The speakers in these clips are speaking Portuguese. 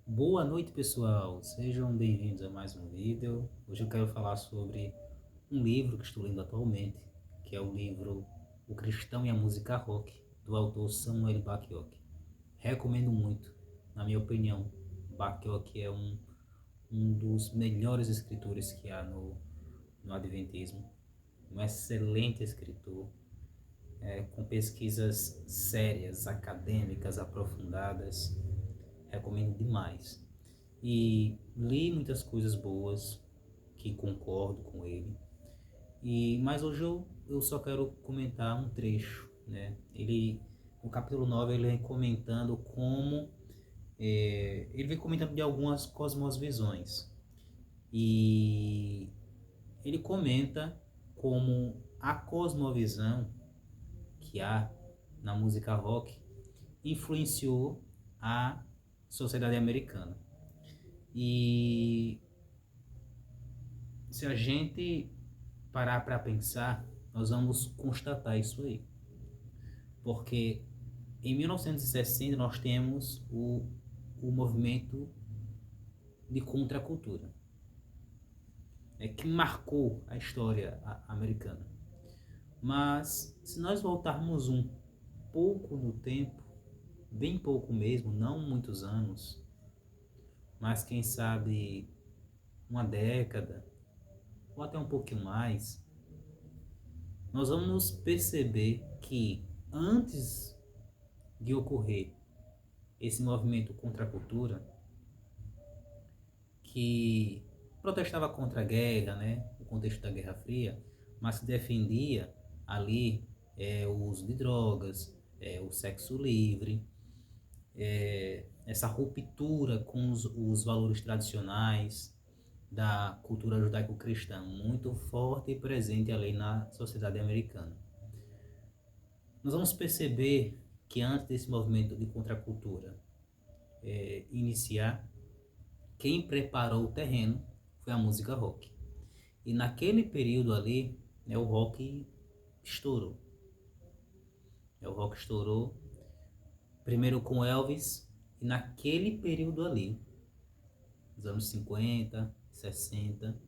Boa noite, pessoal. Sejam bem-vindos a mais um vídeo. Hoje eu quero falar sobre um livro que estou lendo atualmente, que é o livro O Cristão e a Música Rock, do autor Samuel Bacchiocchi. Recomendo muito, na minha opinião. Bacchiocchi é um dos melhores escritores que há no Adventismo. Um excelente escritor, com pesquisas sérias, acadêmicas, aprofundadas. Recomendo demais. E li muitas coisas boas que concordo com ele. Mas hoje eu só quero comentar um trecho, né? No capítulo 9 ele vem comentando ele vem comentando de algumas cosmovisões. E ele comenta como a cosmovisão que há na música rock influenciou a sociedade americana. E se a gente parar para pensar, nós vamos constatar isso aí. Porque em 1960 nós temos o movimento de contracultura, que marcou a história americana. Mas se nós voltarmos um pouco no tempo, bem pouco mesmo, não muitos anos, mas quem sabe uma década, ou até um pouquinho mais, nós vamos perceber que antes de ocorrer esse movimento contra a cultura, que protestava contra a guerra, né, o contexto da Guerra Fria, mas se defendia ali o uso de drogas, o sexo livre, essa ruptura com os valores tradicionais da cultura judaico-cristã, muito forte e presente ali na sociedade americana. Nós vamos perceber que antes desse movimento de contracultura iniciar, quem preparou o terreno foi a música rock. E naquele período ali, o rock estourou. O rock estourou primeiro com Elvis, e naquele período ali, nos anos 50, 60,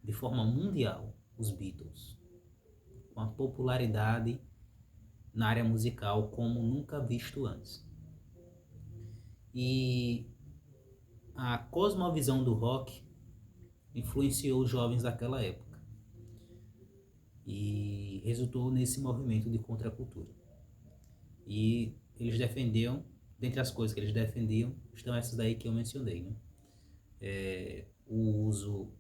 de forma mundial, os Beatles, com a popularidade na área musical como nunca visto antes. E a cosmovisão do rock influenciou os jovens daquela época e resultou nesse movimento de contracultura. E eles defendiam, dentre as coisas que eles defendiam, estão essas daí que eu mencionei, né? O uso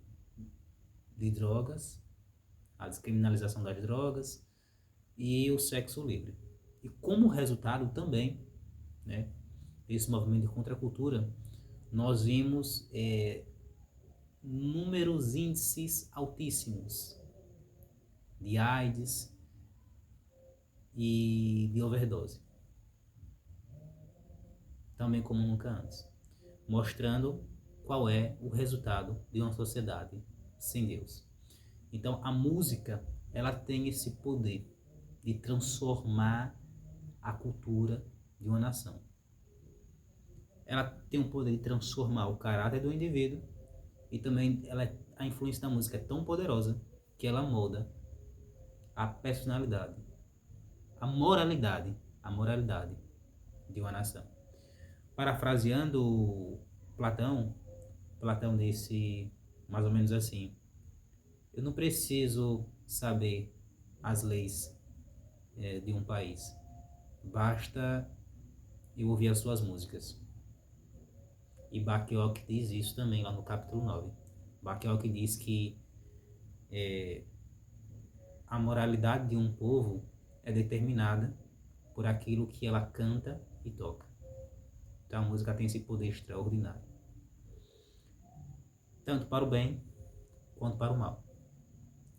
de drogas, a descriminalização das drogas e o sexo livre. E como resultado também, né, desse movimento de contracultura, nós vimos números, índices altíssimos de AIDS e de overdose, também como nunca antes, mostrando qual é o resultado de uma sociedade sem Deus. Então a música, ela tem esse poder de transformar a cultura de uma nação. Ela tem o poder de transformar o caráter do indivíduo e também a influência da música é tão poderosa que ela molda a personalidade, a moralidade de uma nação. Parafraseando Platão, Platão disse mais ou menos assim: eu não preciso saber as leis de um país, basta eu ouvir as suas músicas. E Bacchiocchi diz isso também lá no capítulo 9. Bacchiocchi diz que a moralidade de um povo é determinada por aquilo que ela canta e toca. Então a música tem esse poder extraordinário, tanto para o bem quanto para o mal.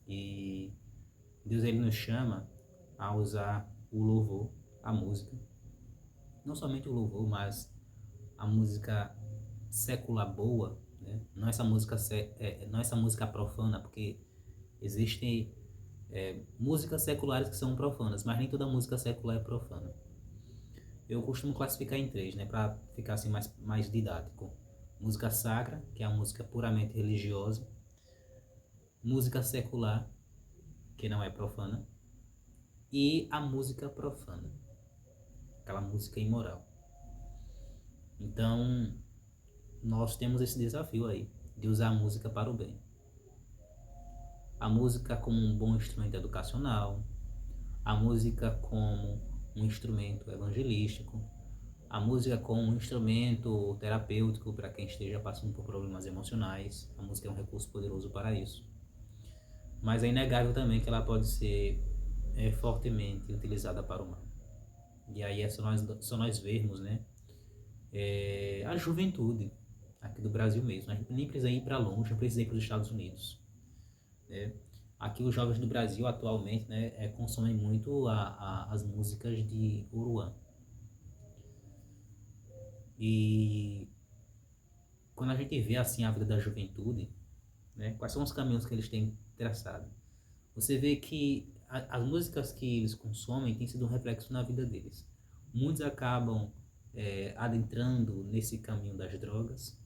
E Deus, ele nos chama a usar o louvor, a música, não somente o louvor, mas a música secular boa, né? Não essa música profana, porque existem músicas seculares que são profanas, mas nem toda música secular é profana. Eu costumo classificar em três, né, para ficar assim mais didático. Música sacra, que é a música puramente religiosa. Música secular, que não é profana. E a música profana, aquela música imoral. Então, nós temos esse desafio aí, de usar a música para o bem. A música como um bom instrumento educacional, a música como um instrumento evangelístico, a música como um instrumento terapêutico para quem esteja passando por problemas emocionais. A música é um recurso poderoso para isso. Mas é inegável também que ela pode ser fortemente utilizada para o mal. E aí é só nós vermos, né, a juventude aqui do Brasil mesmo. A gente nem precisa ir para longe, não precisa ir para os Estados Unidos, né? Aqui os jovens do Brasil atualmente, né, consomem muito as músicas de Oruan. E quando a gente vê assim a vida da juventude, né, quais são os caminhos que eles têm traçado? Você vê que as músicas que eles consomem têm sido um reflexo na vida deles. Muitos acabam adentrando nesse caminho das drogas.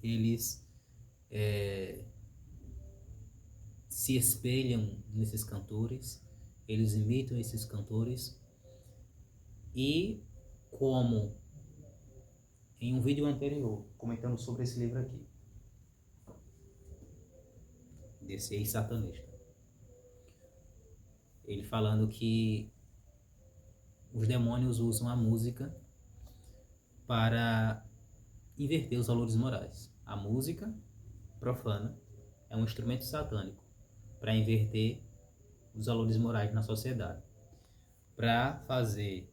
Eles se espelham nesses cantores, eles imitam esses cantores e, como em um vídeo anterior, comentando sobre esse livro aqui, desse ex-satanista, ele falando que os demônios usam a música para inverter os valores morais. A música profana é um instrumento satânico para inverter os valores morais na sociedade, para fazer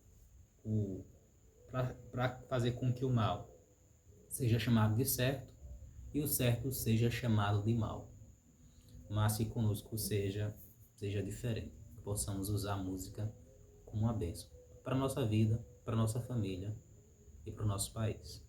para fazer com que o mal seja chamado de certo e o certo seja chamado de mal. Mas que conosco seja diferente, que possamos usar a música como uma bênção para a nossa vida, para a nossa família e para o nosso país.